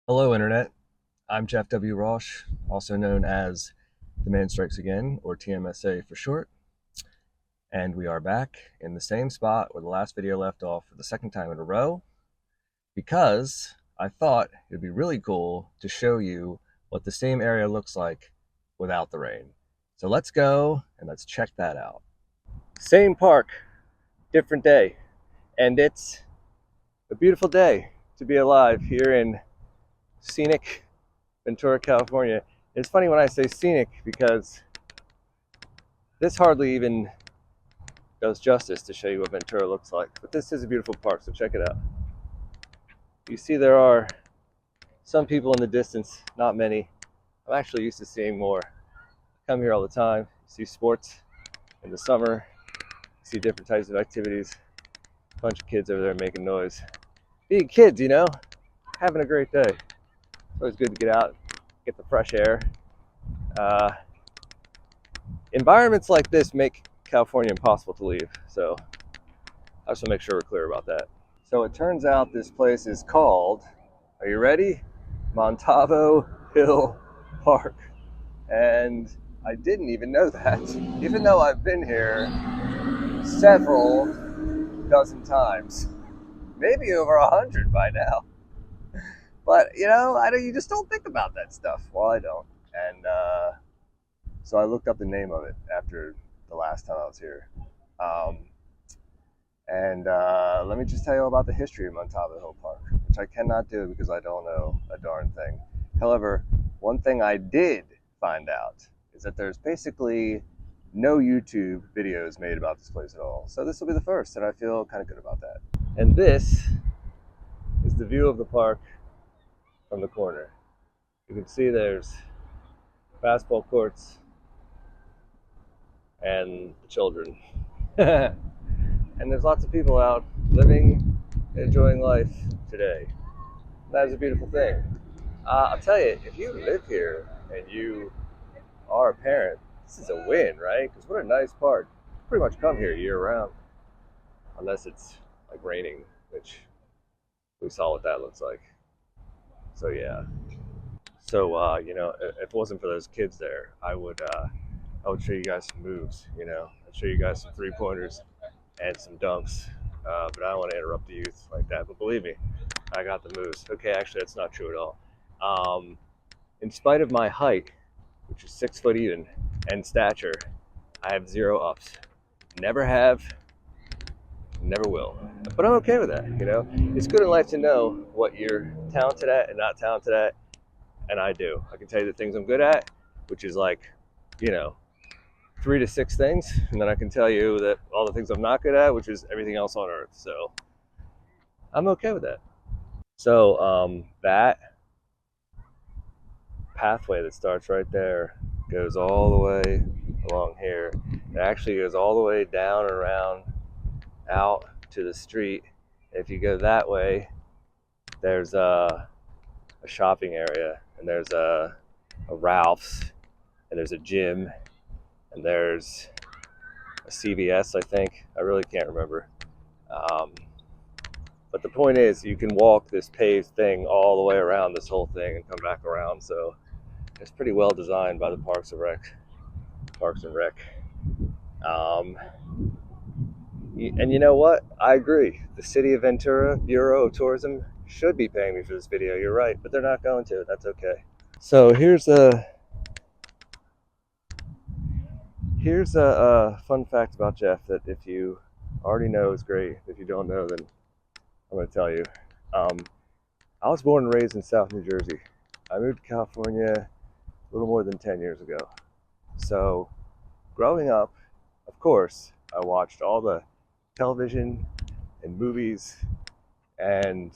Hello, Internet. I'm Jeff W. Rosh, also known as The Man Strikes Again, or TMSA for short. And we are back in the same spot where the last video left off for the second time in a row because I thought it would be really cool to show you what the same area looks like without the rain. So let's go and let's check that out. Same park, different day. And it's a beautiful day to be alive here in scenic Ventura, California. It's funny when I say scenic because this hardly even does justice to show you what Ventura looks like. But this is a beautiful park, so check it out. You see there are some people in the distance, not many. I'm actually used to seeing more. I come here all the time. You see sports in the summer. You see different types of activities. A bunch of kids over there making noise. Being kids, having a great day. It's always good to get out, get the fresh air. Environments like this make California impossible to leave, so I just want to make sure we're clear about that. So it turns out this place is called, are you ready? Montalvo Hill Park. And I didn't even know that, even though I've been here several dozen times, maybe over 100 by now. But you just don't think about that stuff. Well, I don't. And so I looked up the name of it after the last time I was here. Let me just tell you all about the history of Montalvo Hill Park, which I cannot do because I don't know a darn thing. However, one thing I did find out is that there's basically no YouTube videos made about this place at all. So this will be the first, and I feel kind of good about that. And this is the view of the park from the corner. You can see there's basketball courts and the children. And there's lots of people out living, enjoying life today. That is a beautiful thing. I'll tell you, if you live here and you are a parent, this is a win, right? Because what a nice park. Pretty much come here year round, unless it's like raining, which we saw what that looks like. So yeah. So if it wasn't for those kids there, I would show you guys some moves. I'd show you guys some 3-pointers and some dunks. But I don't want to interrupt the youth like that. But believe me, I got the moves. Okay, actually, that's not true at all. In spite of my height, which is 6 foot even, and stature, I have 0 ups. Never have, never will. But I'm okay with that. It's good in life to know what you're talented at and not talented at, and I do. I can tell you the things I'm good at, which is like, 3 to 6 things, and then I can tell you that all the things I'm not good at, which is everything else on earth. So I'm okay with that. So that pathway that starts right there goes all the way along here. It actually goes all the way down and around out to the street. If you go that way, there's a shopping area, and there's a Ralph's, and there's a gym, and there's a CVS, I think. I really can't remember. But the point is, you can walk this paved thing all the way around this whole thing and come back around. So it's pretty well designed by the Parks and Rec. And you know what? I agree. The City of Ventura Bureau of Tourism should be paying me for this video. You're right, but they're not going to. That's okay. So here's a fun fact about Jeff that if you already know is great. If you don't know, then I'm going to tell you. I was born and raised in South New Jersey. I moved to California a little more than 10 years ago. So growing up, of course, I watched all the television and movies, and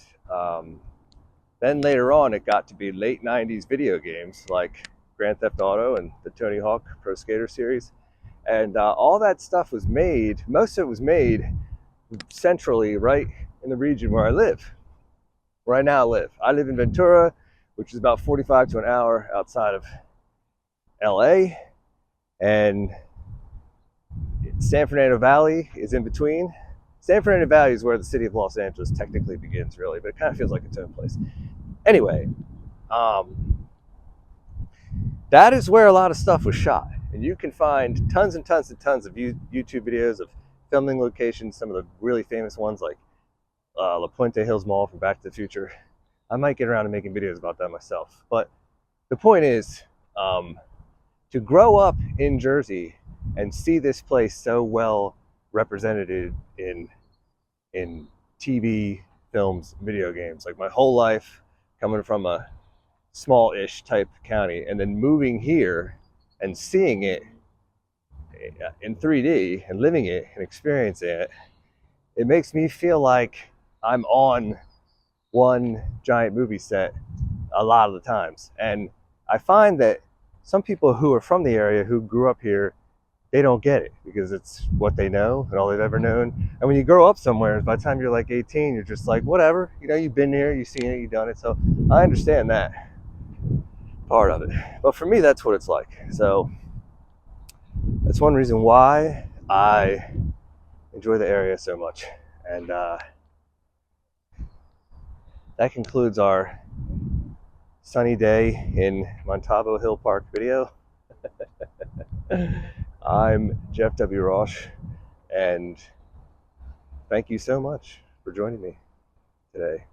then later on it got to be late 90s video games like Grand Theft Auto and the Tony Hawk Pro Skater series. And all that stuff was made, most of it was made centrally right in the region where I live, where I now live. I live in Ventura, which is about 45 to an hour outside of LA, and San Fernando Valley is in between. San Fernando Valley is where the city of Los Angeles technically begins, really, but it kind of feels like its own place. Anyway, Um, that is where a lot of stuff was shot. And you can find tons and tons and tons of YouTube videos of filming locations, some of the really famous ones like La Puente Hills Mall from Back to the Future. I might get around to making videos about that myself. But the point is, to grow up in Jersey and see this place so well represented in TV, films, video games, like my whole life coming from a small-ish type county, and then moving here and seeing it in 3D and living it and experiencing it, it makes me feel like I'm on one giant movie set a lot of the times. And I find that some people who are from the area who grew up here, they don't get it because it's what they know and all they've ever known. And when you grow up somewhere, by the time you're like 18, you're just like, whatever, you know, you've been here, you've seen it, you've done it. So I understand that part of it. But for me, that's what it's like. So that's one reason why I enjoy the area so much. And that concludes our sunny day in Montalvo Hill Park video. I'm Jeff W. Roche, and thank you so much for joining me today.